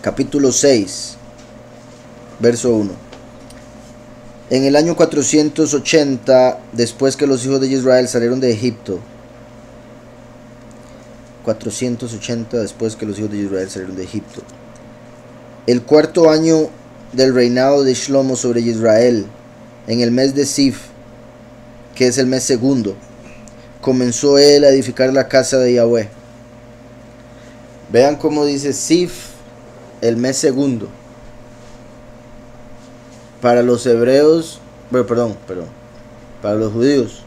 capítulo 6, verso 1. En el año 480, después que los hijos de Israel salieron de Egipto, 480 después que los hijos de Israel salieron de Egipto, el cuarto año del reinado de Shlomo sobre Israel, en el mes de Sif, que es el mes segundo, comenzó él a edificar la casa de Yahweh. Vean cómo dice Sif, el mes segundo. Para los hebreos, perdón, para los judíos,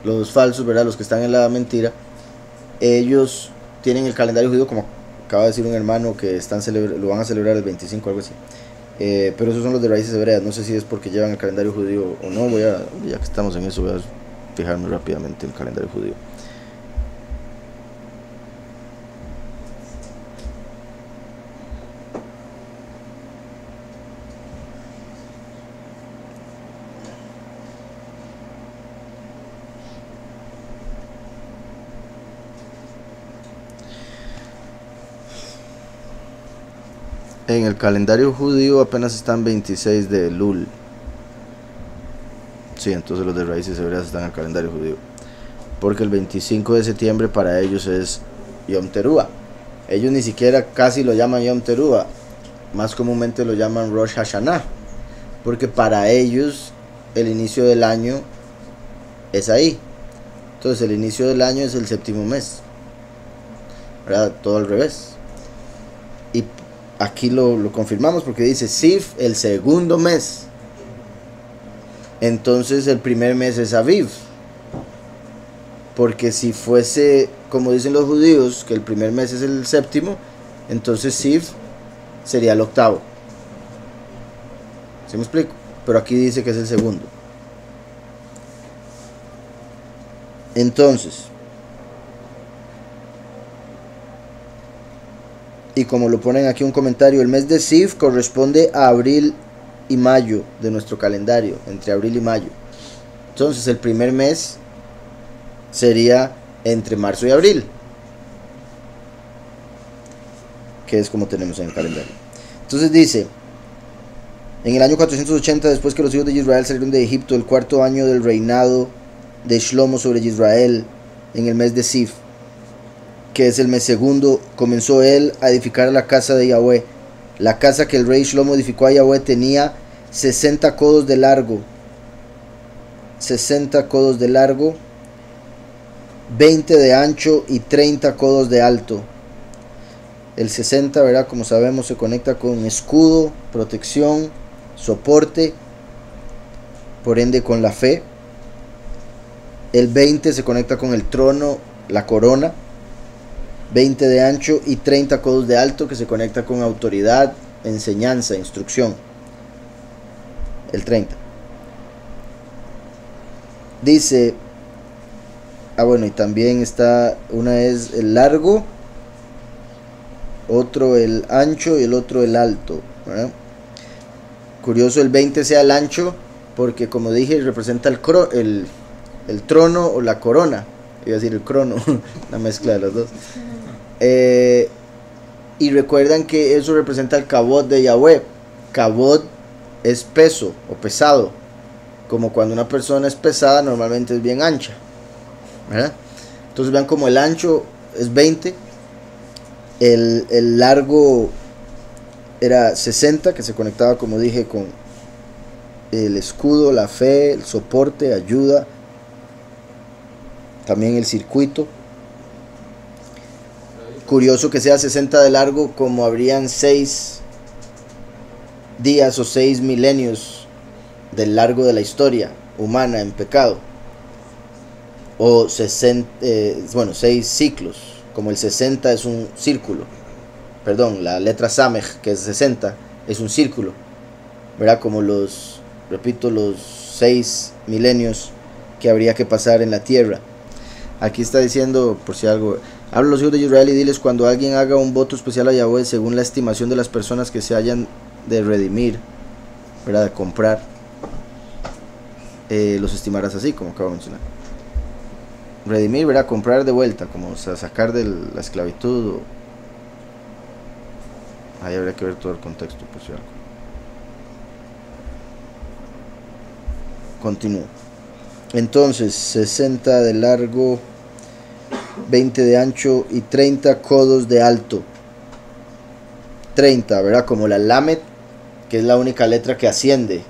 los falsos, ¿verdad? Los que están en la mentira, ellos tienen el calendario judío, como acaba de decir un hermano, que lo van a celebrar el 25 o algo así. Pero esos son los de raíces hebreas. No sé si es porque llevan el calendario judío o no. Ya que estamos en eso, voy a fijarme rápidamente en el calendario judío. En el calendario judío apenas están 26 de Elul. Sí, entonces los de raíces hebreas están en el calendario judío. Porque el 25 de septiembre para ellos es Yom Teruah. Ellos ni siquiera casi lo llaman Yom Teruah. Más comúnmente lo llaman Rosh Hashanah. Porque para ellos el inicio del año es ahí. Entonces el inicio del año es el séptimo mes, ¿verdad? Todo al revés. Y aquí lo confirmamos porque dice Sif, el segundo mes. Entonces el primer mes es Aviv. Porque si fuese, como dicen los judíos, que el primer mes es el séptimo, entonces Sif sería el octavo. ¿Sí me explico? Pero aquí dice que es el segundo. Entonces, y como lo ponen aquí un comentario, el mes de Sif corresponde a abril y mayo de nuestro calendario, entre abril y mayo. Entonces el primer mes sería entre marzo y abril, que es como tenemos en el calendario. Entonces dice, en el año 480 después que los hijos de Israel salieron de Egipto, el cuarto año del reinado de Shlomo sobre Israel, en el mes de Sif, que es el mes segundo, comenzó él a edificar la casa de Yahweh. La casa que el rey Shlomo edificó a Yahweh tenía 60 codos de largo, 60 codos de largo, 20 de ancho y 30 codos de alto. El 60, ¿verdad? Como sabemos, se conecta con escudo, protección, soporte, por ende con la fe. El 20 se conecta con el trono, la corona. 20 de ancho y 30 codos de alto, que se conecta con autoridad, enseñanza, instrucción. El 30 dice, bueno, y también está, una es el largo, otro el ancho y el otro el alto, ¿verdad? Curioso el 20 sea el ancho, porque como dije, representa el trono o la corona. Iba a decir el crono, la mezcla de los dos. Y recuerdan que eso representa el kabod de Yahweh. Kabod es peso o pesado. Como cuando una persona es pesada, normalmente es bien ancha, ¿verdad? Entonces vean como el ancho es 20, el largo era 60, que se conectaba, como dije, con el escudo, la fe, el soporte, ayuda, también el circuito. Curioso que sea 60 de largo, como habrían 6 días o 6 milenios del largo de la historia humana en pecado, o 6 ciclos, como el 60 es un círculo, perdón, la letra Samech, que es 60, es un círculo, ¿verdad? Como los 6 milenios que habría que pasar en la tierra. Aquí está diciendo, por si algo, habla a los hijos de Israel y diles: cuando alguien haga un voto especial a Yahweh según la estimación de las personas que se hayan de redimir, ¿verdad?, de comprar, los estimarás así, como acabo de mencionar. Redimir, ¿verdad?, comprar de vuelta, como, o sea, sacar de la esclavitud Ahí habría que ver todo el contexto, por si algo. Continúo. Entonces, 60 de largo, 20 de ancho y 30 codos de alto. 30, ¿verdad? Como la Lamed, que es la única letra que asciende.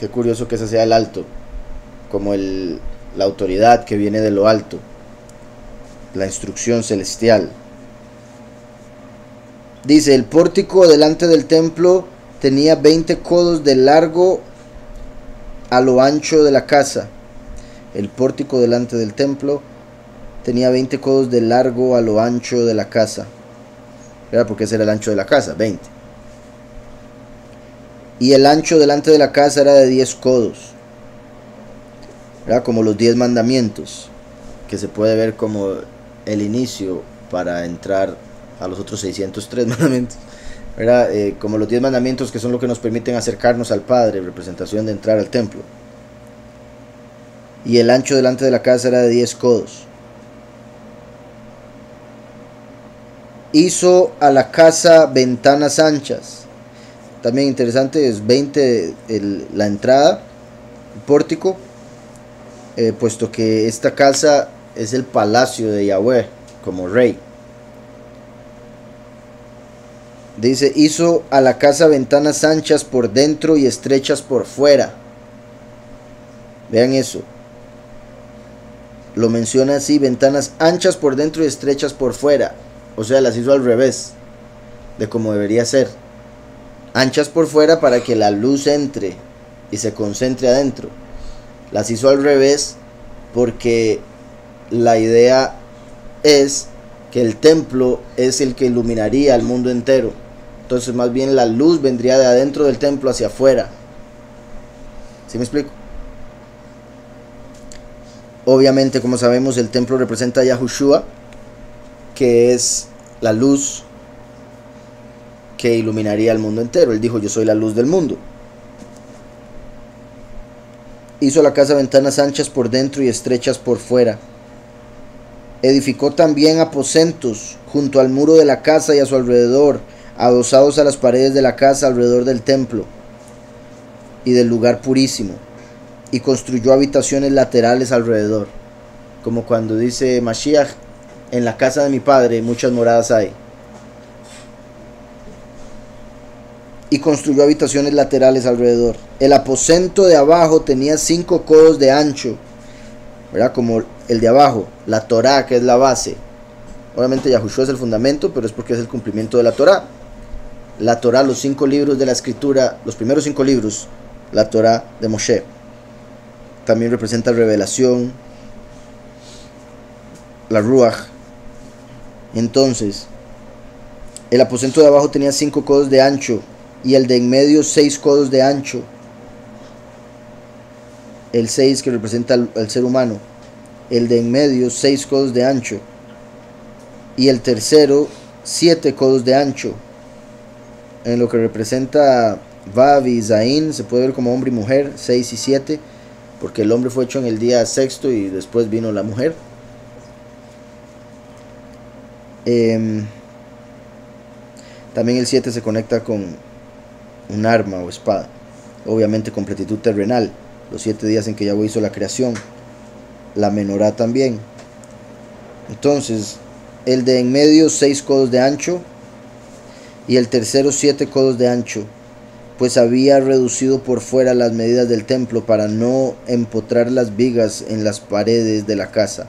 Qué curioso que ese sea el alto. Como la autoridad que viene de lo alto. La instrucción celestial. Dice, el pórtico delante del templo tenía 20 codos de largo a lo ancho de la casa. El pórtico delante del templo tenía 20 codos de largo a lo ancho de la casa. ¿Verdad? Porque ese era el ancho de la casa, 20. Y el ancho delante de la casa era de 10 codos. ¿Verdad? Como los 10 mandamientos, que se puede ver como el inicio para entrar a los otros 603 mandamientos. ¿Verdad? Como los 10 mandamientos, que son lo que nos permiten acercarnos al Padre, representación de entrar al templo. Y el ancho delante de la casa era de 10 codos. Hizo a la casa ventanas anchas. También interesante, es 20 la entrada, el pórtico, puesto que esta casa es el palacio de Yahweh como rey. Dice, hizo a la casa ventanas anchas por dentro y estrechas por fuera. Vean eso. Lo menciona así, ventanas anchas por dentro y estrechas por fuera. O sea, las hizo al revés de como debería ser. Anchas por fuera para que la luz entre y se concentre adentro. Las hizo al revés porque la idea es que el templo es el que iluminaría al mundo entero. Entonces más bien la luz vendría de adentro del templo hacia afuera. ¿Sí me explico? Obviamente, como sabemos, el templo representa a Yahushua, que es la luz que iluminaría al mundo entero. Él dijo, yo soy la luz del mundo. Hizo la casa ventanas anchas por dentro y estrechas por fuera. Edificó también aposentos junto al muro de la casa y a su alrededor, adosados a las paredes de la casa alrededor del templo y del lugar purísimo, y construyó habitaciones laterales alrededor, como cuando dice Mashiach, en la casa de mi padre muchas moradas hay. Y construyó habitaciones laterales alrededor. El aposento de abajo tenía 5 codos de ancho, ¿verdad? Como el de abajo, la Torá, que es la base. Obviamente Yahushua es el fundamento, pero es porque es el cumplimiento de la Torá. La Torá, los 5 libros de la escritura, los primeros 5 libros, la Torá de Moshe. También representa revelación, la Ruach. Entonces, el aposento de abajo tenía 5 codos de ancho y el de en medio 6 codos de ancho. El 6 que representa al ser humano. El de en medio 6 codos de ancho. Y el tercero 7 codos de ancho. En lo que representa Vav y Zain se puede ver como hombre y mujer, 6 y 7, porque el hombre fue hecho en el día sexto y después vino la mujer. También el 7 se conecta con un arma o espada, obviamente completitud terrenal, los 7 días en que Yahweh hizo la creación, la menorá también. Entonces, el de en medio 6 codos de ancho y el tercero 7 codos de ancho, pues había reducido por fuera las medidas del templo para no empotrar las vigas en las paredes de la casa.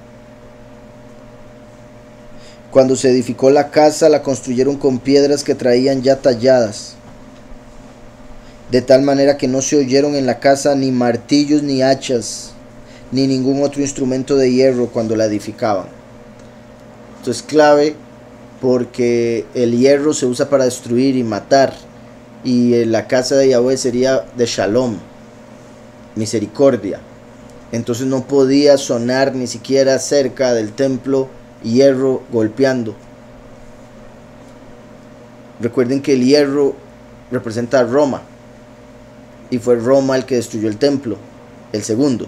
Cuando se edificó la casa, la construyeron con piedras que traían ya talladas, de tal manera que no se oyeron en la casa ni martillos ni hachas, ni ningún otro instrumento de hierro cuando la edificaban. Esto es clave porque el hierro se usa para destruir y matar, y la casa de Yahweh sería de Shalom, misericordia. Entonces no podía sonar ni siquiera cerca del templo hierro golpeando. Recuerden que el hierro representa a Roma, y fue Roma el que destruyó el templo, el segundo,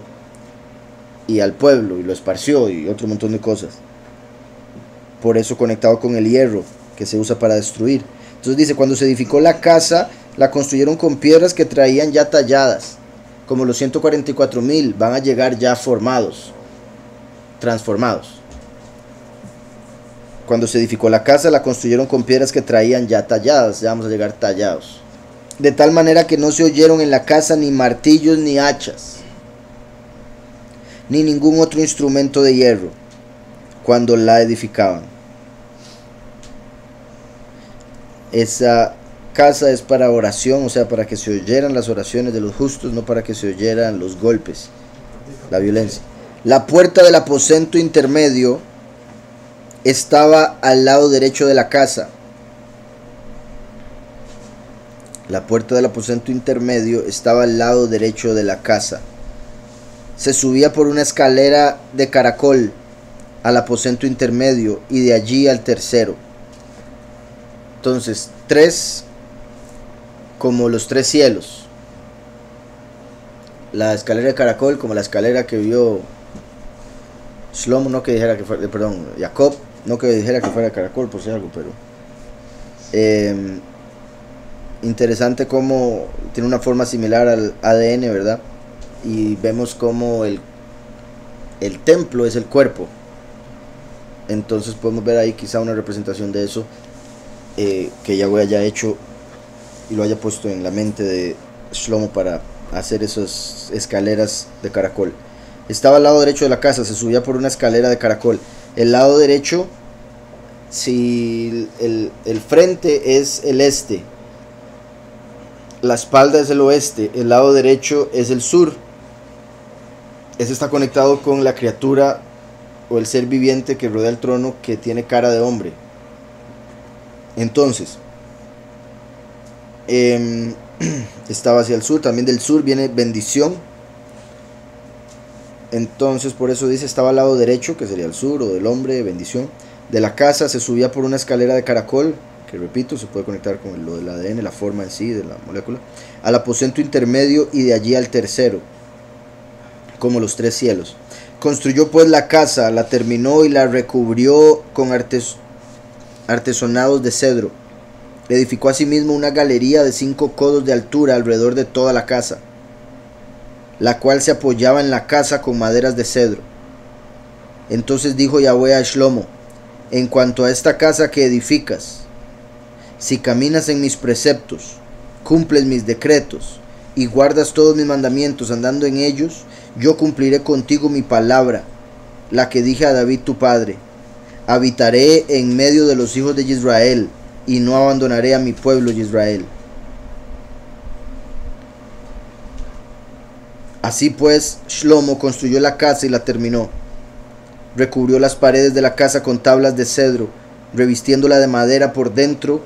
y al pueblo, y lo esparció, y otro montón de cosas. Por eso conectado con el hierro, que se usa para destruir. Entonces dice, cuando se edificó la casa, la construyeron con piedras que traían ya talladas, como los 144,000 van a llegar ya formados, transformados. Cuando se edificó la casa, la construyeron con piedras que traían ya talladas, ya vamos a llegar tallados. De tal manera que no se oyeron en la casa ni martillos ni hachas, ni ningún otro instrumento de hierro, cuando la edificaban. Esa casa es para oración, o sea, para que se oyeran las oraciones de los justos, no para que se oyeran los golpes, la violencia. La puerta del aposento intermedio estaba al lado derecho de la casa. La puerta del aposento intermedio estaba al lado derecho de la casa. Se subía por una escalera de caracol al aposento intermedio y de allí al tercero. Entonces, 3 como los 3 cielos. La escalera de caracol como la escalera que vio Shlomo, no que dijera que fuera, perdón, Jacob, no que dijera que fuera de caracol, por si algo, pero interesante cómo tiene una forma similar al ADN, ¿verdad? Y vemos cómo el templo es el cuerpo. Entonces podemos ver ahí quizá una representación de eso, que Yahweh haya hecho y lo haya puesto en la mente de Shlomo para hacer esas escaleras de caracol. Estaba al lado derecho de la casa, se subía por una escalera de caracol. El lado derecho, si el frente es el este, la espalda es el oeste, el lado derecho es el sur. Ese está conectado con la criatura o el ser viviente que rodea el trono, que tiene cara de hombre. Entonces, estaba hacia el sur, también del sur viene bendición. Entonces por eso dice, estaba al lado derecho, que sería el sur, o del hombre, bendición. De la casa se subía por una escalera de caracol, que repito, se puede conectar con lo del ADN, la forma en sí de la molécula, al aposento intermedio y de allí al tercero, como los 3 cielos. Construyó pues la casa, la terminó y la recubrió con artesonados de cedro. Edificó asimismo una galería de 5 codos de altura alrededor de toda la casa, la cual se apoyaba en la casa con maderas de cedro. Entonces dijo Yahweh a Shlomo, en cuanto a esta casa que edificas, si caminas en mis preceptos, cumples mis decretos y guardas todos mis mandamientos andando en ellos, yo cumpliré contigo mi palabra, la que dije a David tu padre. Habitaré en medio de los hijos de Israel y no abandonaré a mi pueblo Israel. Así pues, Shlomo construyó la casa y la terminó. Recubrió las paredes de la casa con tablas de cedro, revistiéndola de madera por dentro,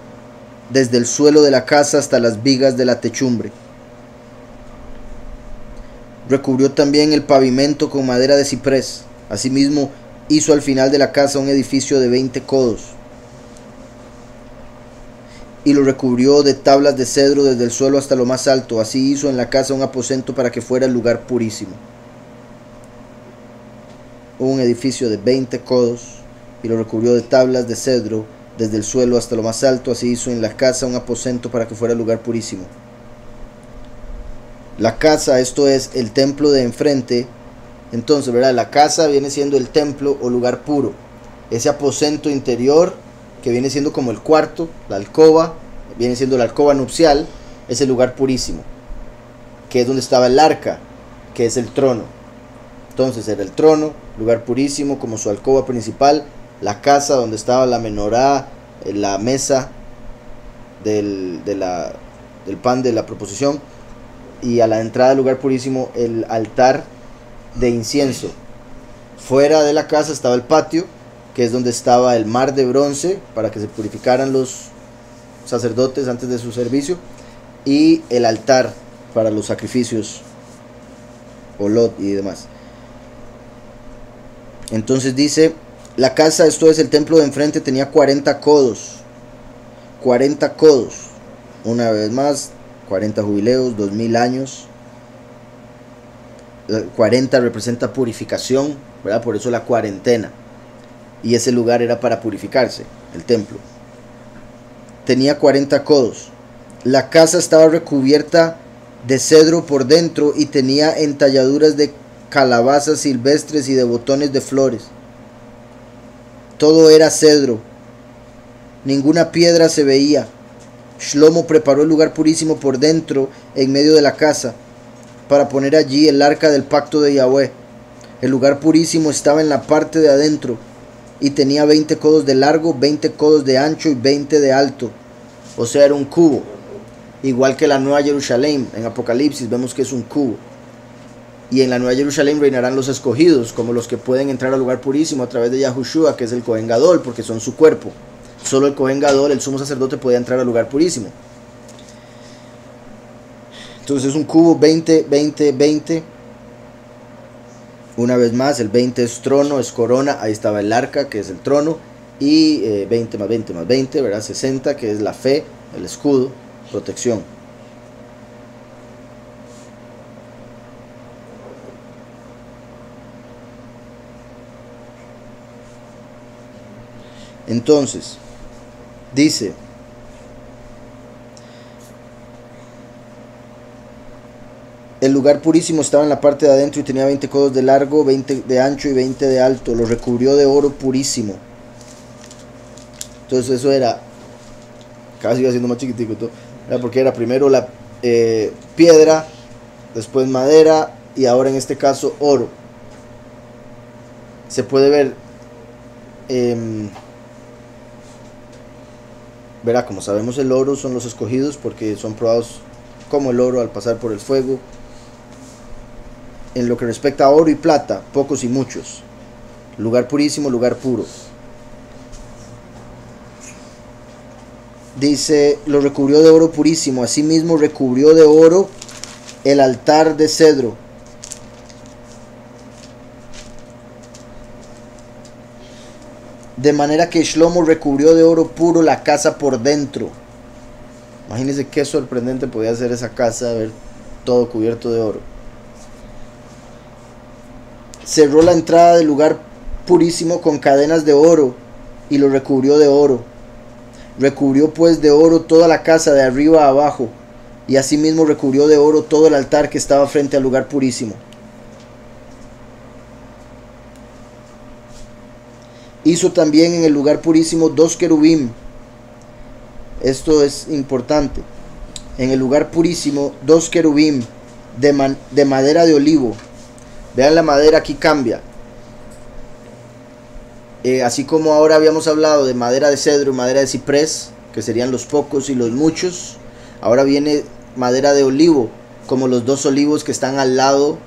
desde el suelo de la casa hasta las vigas de la techumbre. Recubrió también el pavimento con madera de ciprés. Asimismo, hizo al final de la casa un edificio de 20 codos. Y lo recubrió de tablas de cedro desde el suelo hasta lo más alto. Así hizo en la casa un aposento para que fuera el lugar purísimo. Un edificio de 20 codos y lo recubrió de tablas de cedro desde el suelo hasta lo más alto. Así hizo en la casa un aposento para que fuera el lugar purísimo. La casa, esto es el templo de enfrente. Entonces, ¿verdad? La casa viene siendo el templo o lugar puro. Ese aposento interior, que viene siendo como el cuarto, la alcoba, viene siendo la alcoba nupcial, es el lugar purísimo, que es donde estaba el arca, que es el trono. Entonces era el trono, lugar purísimo, como su alcoba principal, la casa donde estaba la menorá, la mesa del pan de la proposición, y a la entrada del lugar purísimo el altar de incienso. Fuera de la casa estaba el patio, que es donde estaba el mar de bronce para que se purificaran los sacerdotes antes de su servicio, y el altar para los sacrificios, olot y demás. Entonces dice, la casa, esto es el templo de enfrente, tenía 40 codos. 40 codos. Una vez más, 40 jubileos, 2000 años. 40 representa purificación, ¿verdad? Por eso la cuarentena. Y ese lugar era para purificarse, el templo. tenía 40 codos. La casa estaba recubierta de cedro por dentro y tenía entalladuras de calabazas silvestres y de botones de flores. Todo era cedro. Ninguna piedra se veía. Shlomo preparó el lugar purísimo por dentro, en medio de la casa, para poner allí el arca del pacto de Yahweh. El lugar purísimo estaba en la parte de adentro y tenía 20 codos de largo, 20 codos de ancho y 20 de alto. O sea, era un cubo. Igual que la Nueva Jerusalén, en Apocalipsis vemos que es un cubo. Y en la Nueva Jerusalén reinarán los escogidos, como los que pueden entrar al lugar purísimo a través de Yahushua, que es el Cohen Gadol, porque son su cuerpo. Solo el Cohen Gadol, el sumo sacerdote, podía entrar al lugar purísimo. Entonces es un cubo 20, 20, 20. Una vez más, el 20 es trono, es corona. Ahí estaba el arca, que es el trono. Y 20 más 20 más 20, ¿verdad? 60, que es la fe, el escudo, protección. Entonces, dice, el lugar purísimo estaba en la parte de adentro y tenía 20 codos de largo, 20 de ancho y 20 de alto. Lo recubrió de oro purísimo. Entonces eso era, casi iba siendo más chiquitico, era porque era primero la piedra, después madera y ahora en este caso oro. Se puede ver, verá, como sabemos el oro son los escogidos porque son probados como el oro al pasar por el fuego. En lo que respecta a oro y plata, pocos y muchos. Lugar purísimo, lugar puro. Dice, lo recubrió de oro purísimo. Asimismo recubrió de oro el altar de cedro. De manera que Shlomo recubrió de oro puro la casa por dentro. Imagínense qué sorprendente podía ser esa casa, ver todo cubierto de oro. Cerró la entrada del lugar purísimo con cadenas de oro y lo recubrió de oro. Recubrió pues de oro toda la casa de arriba a abajo, y asimismo recubrió de oro todo el altar que estaba frente al lugar purísimo. Hizo también en el lugar purísimo 2 querubim. Esto es importante. En el lugar purísimo 2 querubim de madera de olivo. Vean, la madera aquí cambia. Así como ahora habíamos hablado de madera de cedro y madera de ciprés, que serían los pocos y los muchos, ahora viene madera de olivo, como los 2 olivos que están al lado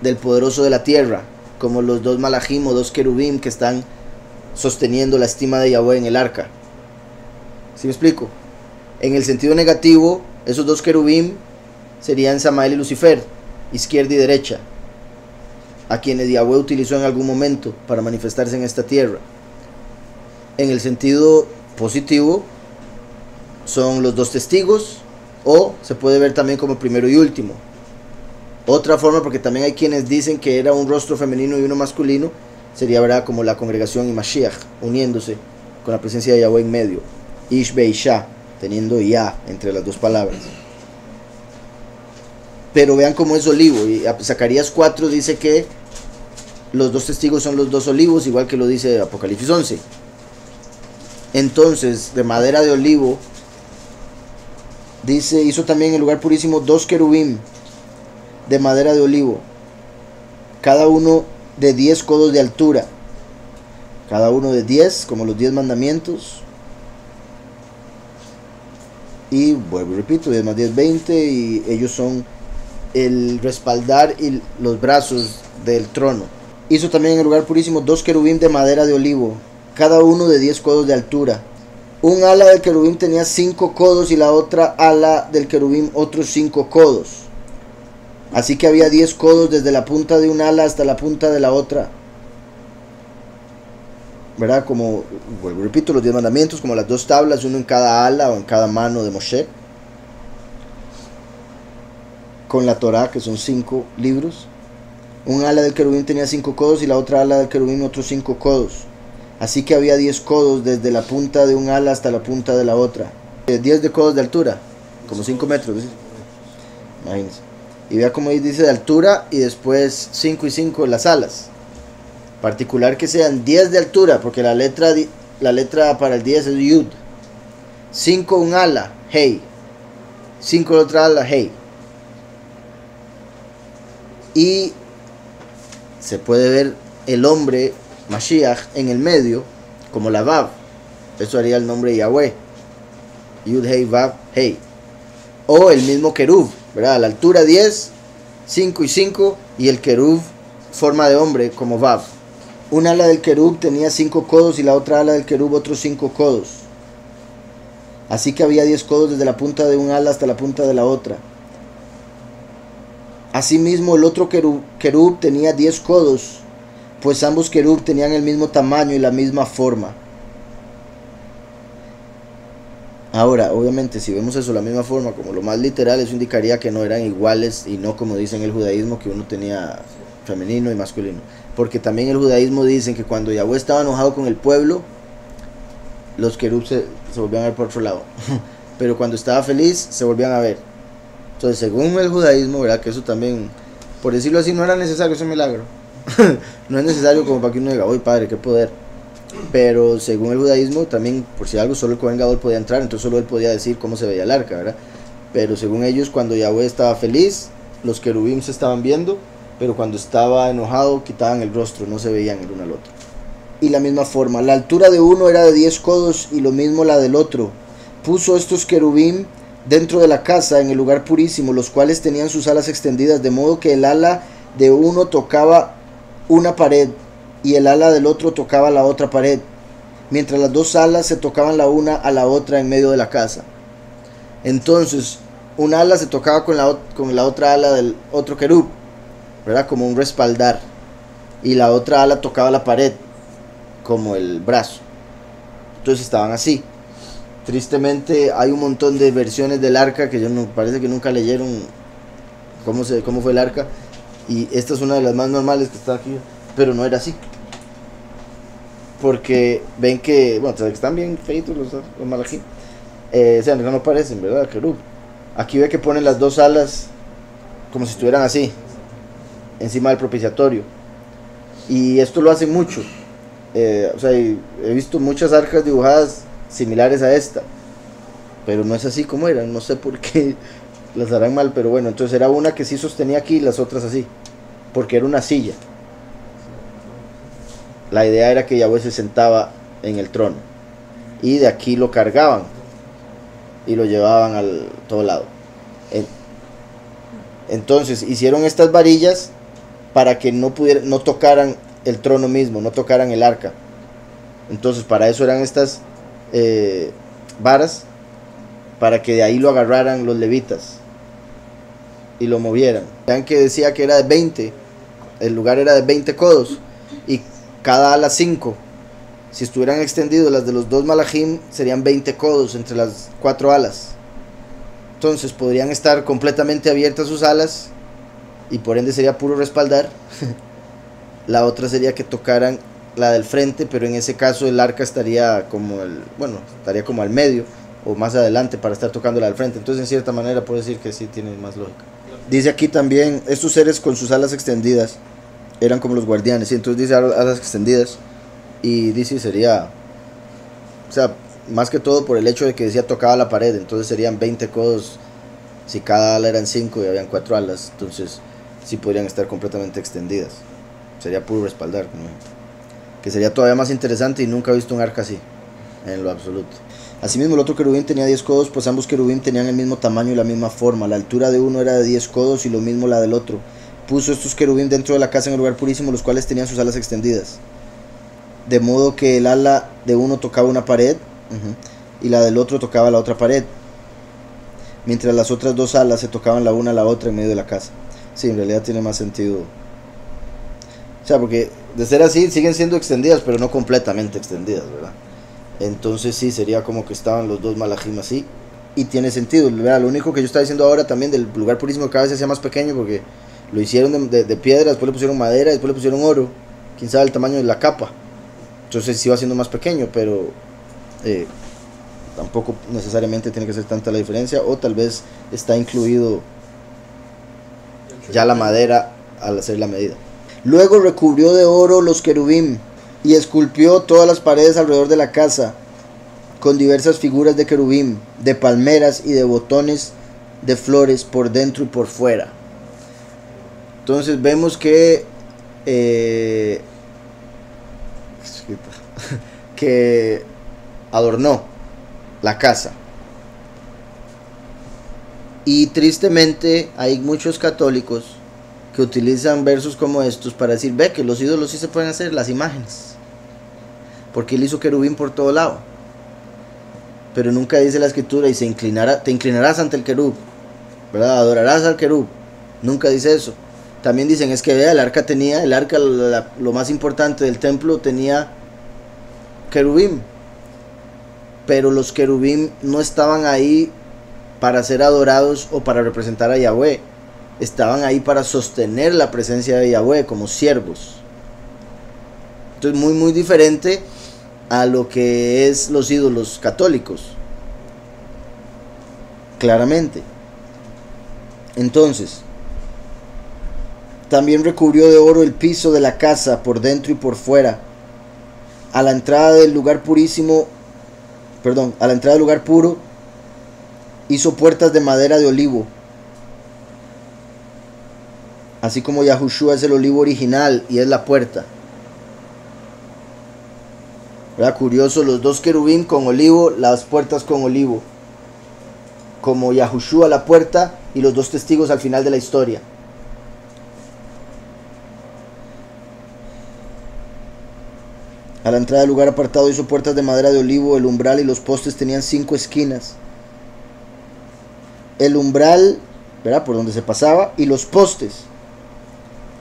del poderoso de la tierra, como los 2 malajim o 2 querubim que están sosteniendo la estima de Yahweh en el arca. ¿Sí me explico? En el sentido negativo, esos 2 querubim serían Samael y Lucifer, izquierda y derecha, a quienes Yahweh utilizó en algún momento para manifestarse en esta tierra. En el sentido positivo, son los 2 testigos, o se puede ver también como primero y último. Otra forma, porque también hay quienes dicen que era un rostro femenino y uno masculino, sería, ¿verdad?, como la congregación y Mashiach, uniéndose con la presencia de Yahweh en medio. Ish Beisha, teniendo Ya entre las 2 palabras. Pero vean cómo es olivo. Y Zacarías 4 dice que los 2 testigos son los 2 olivos, igual que lo dice Apocalipsis 11. Entonces, de madera de olivo, dice, hizo también en el lugar purísimo 2 querubim de madera de olivo, cada uno de 10 codos de altura, cada uno de 10, como los 10 mandamientos. Y vuelvo y repito, 10 más 10, 20, y ellos son el respaldar y los brazos del trono. Hizo también en el lugar purísimo 2 querubim de madera de olivo, cada uno de 10 codos de altura. Un ala del querubim tenía 5 codos y la otra ala del querubim otros 5 codos. Así que había 10 codos desde la punta de un ala hasta la punta de la otra. ¿Verdad? Como, vuelvo y repito, los 10 mandamientos, como las 2 tablas, uno en cada ala o en cada mano de Moshe. Con la Torá, que son 5 libros. Un ala del querubín tenía 5 codos y la otra ala del querubín otros 5 codos. Así que había 10 codos desde la punta de un ala hasta la punta de la otra. 10 de codos de altura, como 5 metros, ¿sí? Imagínense. Y vea como ahí dice de altura y después 5 y 5 las alas. Particular que sean 10 de altura, porque la letra para el 10 es Yud. 5 un ala, Hey. 5 la otra ala, Hey. Y se puede ver el hombre Mashiach en el medio como la Vav. Eso haría el nombre de Yahweh. Yud, Hey, Vav, Hey. O el mismo Kerub, ¿verdad? A la altura 10, 5 y 5, y el Kerub forma de hombre como Vav. Un ala del Kerub tenía 5 codos y la otra ala del Kerub otros 5 codos. Así que había 10 codos desde la punta de un ala hasta la punta de la otra. Asimismo el otro Kerub tenía 10 codos, pues ambos Kerub tenían el mismo tamaño y la misma forma. Ahora, obviamente, si vemos eso de la misma forma, como lo más literal, eso indicaría que no eran iguales y no como dicen el judaísmo, que uno tenía femenino y masculino. Porque también el judaísmo dicen que cuando Yahweh estaba enojado con el pueblo, los querubs se volvían a ver por otro lado. Pero cuando estaba feliz, se volvían a ver. Entonces, según el judaísmo, ¿verdad? Que eso también, por decirlo así, no era necesario ese milagro. No es necesario como para que uno diga, ¡oye, padre, qué poder! Pero según el judaísmo, también, por si algo, solo el Cohen Gadol podía entrar, entonces solo él podía decir cómo se veía el arca, ¿verdad? Pero según ellos, cuando Yahweh estaba feliz, los querubim se estaban viendo, pero cuando estaba enojado, quitaban el rostro, no se veían el uno al otro. Y la misma forma, la altura de uno era de 10 codos y lo mismo la del otro. Puso estos querubim dentro de la casa, en el lugar purísimo, los cuales tenían sus alas extendidas, de modo que el ala de uno tocaba una pared y el ala del otro tocaba la otra pared, mientras las dos alas se tocaban la una a la otra en medio de la casa. Entonces, un ala se tocaba con la otra ala del otro querub, ¿verdad? Como un respaldar, y la otra ala tocaba la pared, como el brazo. Entonces estaban así. Tristemente hay un montón de versiones del arca que parece que nunca leyeron cómo fue el arca, y esta es una de las más normales que está aquí, pero no era así. Porque ven que, bueno, están bien feitos los malachim. O sea, no parecen, ¿verdad? Querub. Aquí ve que ponen las dos alas como si estuvieran así, encima del propiciatorio. Y esto lo hacen mucho. O sea, he visto muchas arcas dibujadas similares a esta, pero no es así como eran. No sé por qué las harán mal, pero bueno, entonces era una que sí sostenía aquí y las otras así, porque era una silla. La idea era que Yahweh se sentaba en el trono y de aquí lo cargaban y lo llevaban al todo lado. Entonces hicieron estas varillas para que no tocaran el trono mismo, no tocaran el arca. Entonces para eso eran estas varas, para que de ahí lo agarraran los levitas y lo movieran. Vean que decía que era de 20, el lugar era de 20 codos y cada ala 5. Si estuvieran extendidos las de los dos malachim, serían 20 codos entre las 4 alas. Entonces podrían estar completamente abiertas sus alas y por ende sería puro respaldar. La otra sería que tocaran la del frente, pero en ese caso el arca estaría como al medio o más adelante para estar tocando la del frente. Entonces en cierta manera puedo decir que sí tiene más lógica. Dice aquí también, estos seres con sus alas extendidas eran como los guardianes, y entonces dice alas extendidas, y dice sería, o sea, más que todo por el hecho de que decía tocaba la pared, entonces serían 20 codos, si cada ala eran 5 y habían 4 alas, entonces sí podrían estar completamente extendidas, sería puro respaldar, ¿no? Que sería todavía más interesante y nunca he visto un arca así, en lo absoluto. Asimismo el otro querubín tenía 10 codos, pues ambos querubín tenían el mismo tamaño y la misma forma, la altura de uno era de 10 codos y lo mismo la del otro. Puso estos querubín dentro de la casa en el lugar purísimo, los cuales tenían sus alas extendidas, de modo que el ala de uno tocaba una pared y la del otro tocaba la otra pared, mientras las otras dos alas se tocaban la una a la otra en medio de la casa. Sí, en realidad tiene más sentido. O sea, porque de ser así siguen siendo extendidas, pero no completamente extendidas, ¿verdad? Entonces sí, sería como que estaban los dos malachim así, y tiene sentido, ¿verdad? Lo único que yo estaba diciendo ahora también del lugar purísimo cada vez sea más pequeño, porque lo hicieron de piedra, después le pusieron madera, después le pusieron oro, quién sabe el tamaño de la capa, Entonces se iba haciendo más pequeño, pero tampoco necesariamente tiene que ser tanta la diferencia, o tal vez está incluido ya la madera al hacer la medida. Luego recubrió de oro los querubín y esculpió todas las paredes alrededor de la casa con diversas figuras de querubín, de palmeras y de botones de flores por dentro y por fuera. Entonces vemos que que adornó la casa. Y tristemente hay muchos católicos que utilizan versos como estos para decir, ve que los ídolos sí se pueden hacer, las imágenes, porque él hizo querubín por todo lado. Pero nunca dice la escritura y te inclinarás ante el querub, ¿verdad? Adorarás al querub. Nunca dice eso. También dicen, es que vea, el arca, lo más importante del templo, tenía querubín, pero los querubín no estaban ahí para ser adorados o para representar a Yahweh. Estaban ahí para sostener la presencia de Yahweh como siervos. Entonces muy diferente a lo que es los ídolos católicos, claramente. Entonces también recubrió de oro el piso de la casa por dentro y por fuera. A la entrada del lugar puro hizo puertas de madera de olivo, así como Yahushua es el olivo original y es la puerta. ¿Verdad? Curioso, los dos querubín con olivo, las puertas con olivo, como Yahushua la puerta y los dos testigos al final de la historia. A la entrada del lugar apartado hizo puertas de madera de olivo, el umbral y los postes tenían 5 esquinas. El umbral, ¿verdad?, por donde se pasaba, y los postes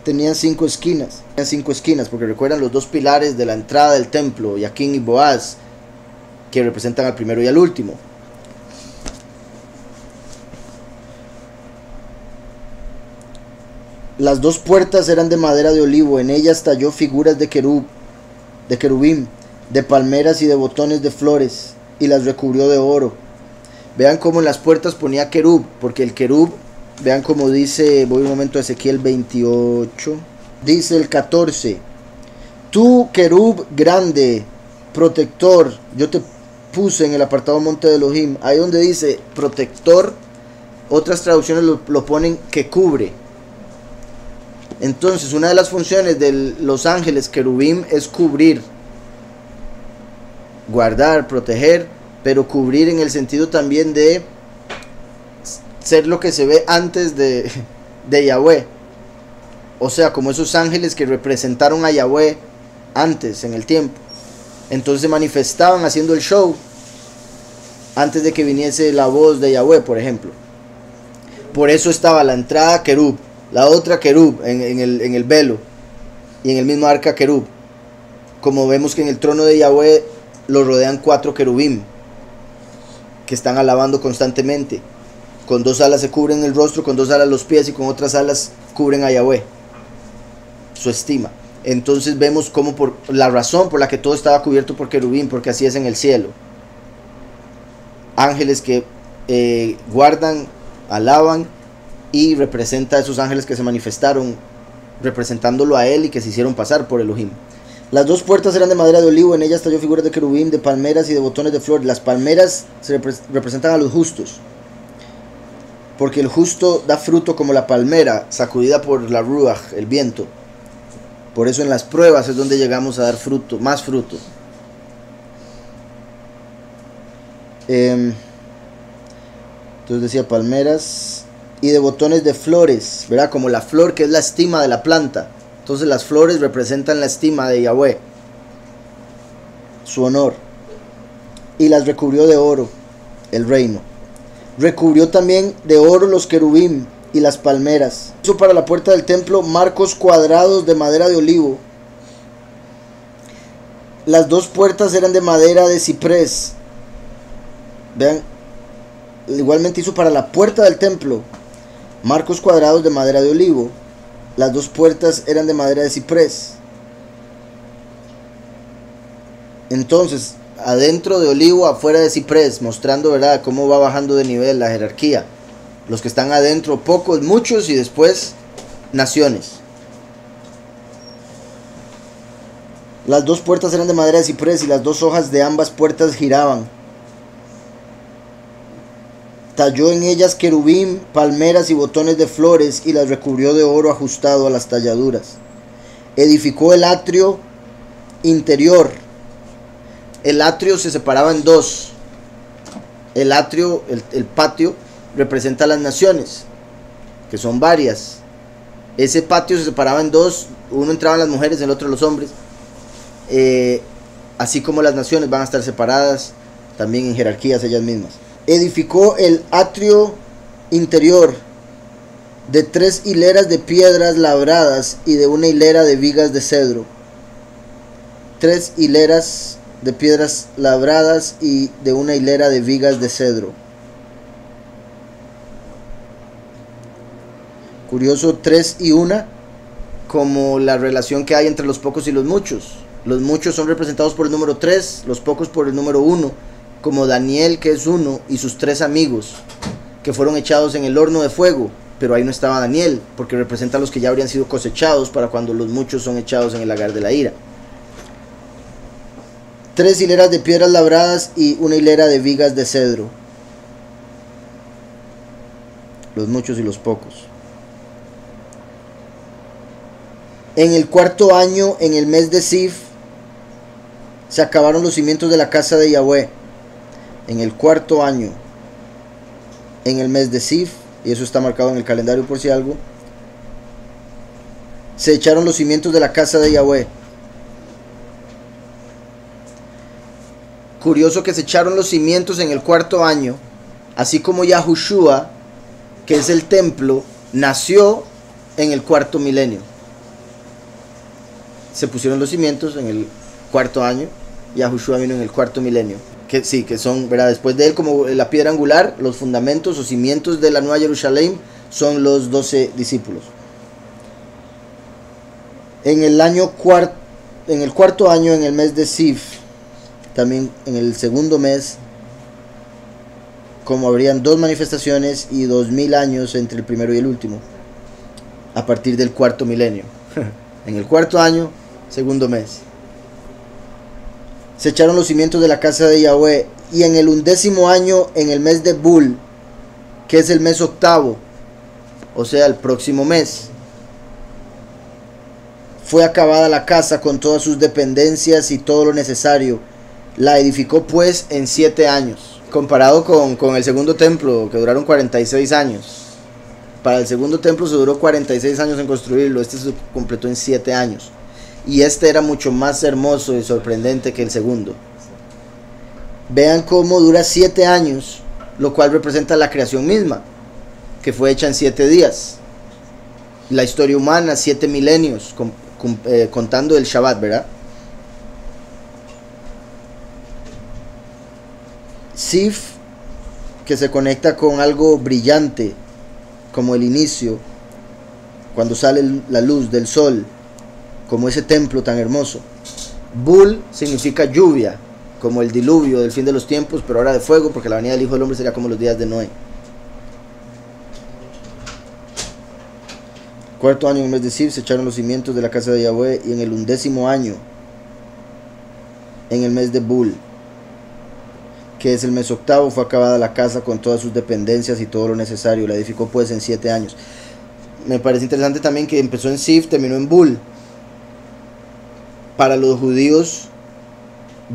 tenían 5 esquinas. Tenían 5 esquinas, porque recuerdan los dos pilares de la entrada del templo, Yaquín y Boaz, que representan al primero y al último. Las dos puertas eran de madera de olivo, en ellas talló figuras de querubín, de palmeras y de botones de flores, y las recubrió de oro. Vean cómo en las puertas ponía querub, porque el querub, vean cómo dice, voy un momento a Ezequiel 28, dice el 14, tú querub grande, protector, yo te puse en el apartado monte de Elohim. Ahí donde dice protector, otras traducciones lo ponen que cubre. Entonces una de las funciones de los ángeles querubín es cubrir, guardar, proteger, pero cubrir en el sentido también de ser lo que se ve antes de Yahweh. O sea, como esos ángeles que representaron a Yahweh antes en el tiempo. Entonces se manifestaban haciendo el show antes de que viniese la voz de Yahweh, por ejemplo. Por eso estaba la entrada querub, la otra querub en el velo, y en el mismo arca querub. Como vemos que en el trono de Yahweh lo rodean 4 querubín que están alabando constantemente. Con 2 alas se cubren el rostro, con 2 alas los pies, y con otras alas cubren a Yahweh, su estima. Entonces vemos como por la razón por la que todo estaba cubierto por querubín, porque así es en el cielo. Ángeles que guardan, alaban, y representa a esos ángeles que se manifestaron representándolo a él y que se hicieron pasar por Elohim. Las 2 puertas eran de madera de olivo, en ellas talló figuras de querubín, de palmeras y de botones de flor. Las palmeras se representan a los justos, porque el justo da fruto como la palmera sacudida por la ruach, el viento. Por eso en las pruebas es donde llegamos a dar fruto, más fruto. Entonces decía palmeras y de botones de flores, ¿verdad? Como la flor, que es la estima de la planta. Entonces las flores representan la estima de Yahweh, su honor. Y las recubrió de oro, el reino. Recubrió también de oro los querubín y las palmeras. Hizo para la puerta del templo marcos cuadrados de madera de olivo. Las 2 puertas eran de madera de ciprés. Vean, igualmente hizo para la puerta del templo marcos cuadrados de madera de olivo. Las 2 puertas eran de madera de ciprés. Entonces, adentro de olivo, afuera de ciprés, mostrando, ¿verdad?, cómo va bajando de nivel la jerarquía. Los que están adentro, pocos, muchos, y después naciones. Las dos puertas eran de madera de ciprés y las dos hojas de ambas puertas giraban. Talló en ellas querubín, palmeras y botones de flores y las recubrió de oro ajustado a las talladuras. Edificó el atrio interior. El atrio se separaba en dos. El atrio, el patio, representa a las naciones, que son varias. Ese patio se separaba en dos. Uno entraban las mujeres, el otro los hombres. Así como las naciones van a estar separadas también en jerarquías ellas mismas. Edificó el atrio interior de 3 hileras de piedras labradas y de una hilera de vigas de cedro. 3 hileras de piedras labradas y de una hilera de vigas de cedro. Curioso, 3 y 1, como la relación que hay entre los pocos y los muchos. Los muchos son representados por el número 3, los pocos por el número 1. Como Daniel, que es 1, y sus 3 amigos, que fueron echados en el horno de fuego. Pero ahí no estaba Daniel, porque representa a los que ya habrían sido cosechados para cuando los muchos son echados en el lagar de la ira. 3 hileras de piedras labradas y una hilera de vigas de cedro. Los muchos y los pocos. En el 4.º año, en el mes de Sif, se acabaron los cimientos de la casa de Yahweh. En el 4.º año, en el mes de Sif, y eso está marcado en el calendario por si algo, se echaron los cimientos de la casa de Yahweh. Curioso que se echaron los cimientos en el 4.º año, así como Yahushua, que es el templo, nació en el 4.º milenio. Se pusieron los cimientos en el 4.º año, Yahushua vino en el 4.º milenio. Que sí, que son, ¿verdad?, después de él, como la piedra angular, los fundamentos o cimientos de la Nueva Jerusalén son los 12 discípulos. En el 4.º año, en el mes de Sif, también en el segundo mes, como habrían 2 manifestaciones y 2000 años entre el primero y el último, a partir del 4.º milenio. En el 4.º año, segundo mes, se echaron los cimientos de la casa de Yahweh. Y en el 11.º año, en el mes de Bul, que es el mes 8º, o sea, el próximo mes, fue acabada la casa con todas sus dependencias y todo lo necesario. La edificó pues en 7 años. Comparado con el segundo templo, que duraron 46 años. Para el segundo templo se duró 46 años en construirlo. Este se completó en 7 años. Y este era mucho más hermoso y sorprendente que el segundo. Vean cómo dura 7 años, lo cual representa la creación misma, que fue hecha en 7 días. La historia humana, 7 milenios, contando el Shabbat, ¿verdad? Sif, que se conecta con algo brillante, como el inicio, cuando sale la luz del sol, como ese templo tan hermoso. Bul significa lluvia, como el diluvio del fin de los tiempos, pero ahora de fuego, porque la venida del Hijo del Hombre sería como los días de Noé. 4.º año, en el mes de Sif, se echaron los cimientos de la casa de Yahweh. Y en el 11.º año, en el mes de Bul, que es el mes 8º, fue acabada la casa con todas sus dependencias y todo lo necesario. La edificó pues en 7 años. Me parece interesante también que empezó en Sif, terminó en Bul. Para los judíos,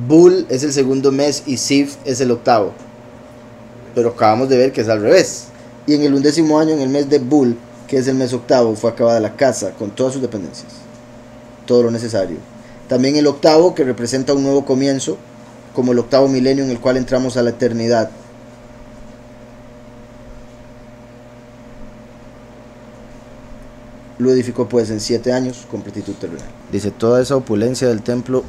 Bul es el segundo mes y Sif es el 8º. Pero acabamos de ver que es al revés. Y en el 11.º año, en el mes de Bul, que es el mes 8º, fue acabada la casa con todas sus dependencias, todo lo necesario. También el 8º, que representa un nuevo comienzo, como el 8º milenio en el cual entramos a la eternidad. Lo edificó pues en 7 años con plenitud terrenal. Dice, toda esa opulencia del templo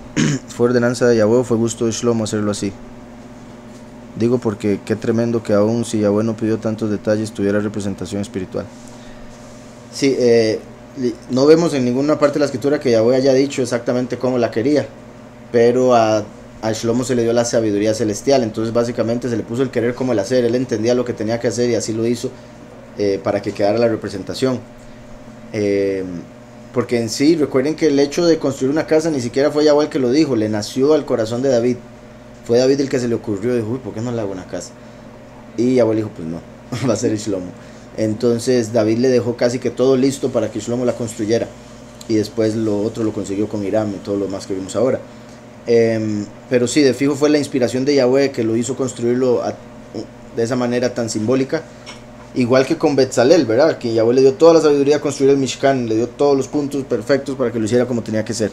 fue ordenanza de Yahweh, fue gusto de Shlomo hacerlo así. Digo porque qué tremendo que aún si Yahweh no pidió tantos detalles tuviera representación espiritual. Sí, no vemos en ninguna parte de la escritura que Yahweh haya dicho exactamente cómo la quería, pero a a Shlomo se le dio la sabiduría celestial. Entonces básicamente se le puso el querer como el hacer. Él entendía lo que tenía que hacer y así lo hizo, para que quedara la representación. Porque en sí, recuerden que el hecho de construir una casa ni siquiera fue Yahweh el que lo dijo, le nació al corazón de David. Fue David el que se le ocurrió, dijo, uy, ¿por qué no le hago una casa? Y Yahweh dijo, pues no, va a ser Shlomo. Entonces David le dejó casi que todo listo para que Shlomo la construyera. Y después lo otro lo consiguió con Hiram y todo lo más que vimos ahora. Pero sí, de fijo fue la inspiración de Yahweh que lo hizo construirlo de esa manera tan simbólica. Igual que con Betzalel, ¿verdad? Que Yahweh le dio toda la sabiduría a construir el Mishkan, le dio todos los puntos perfectos para que lo hiciera como tenía que ser.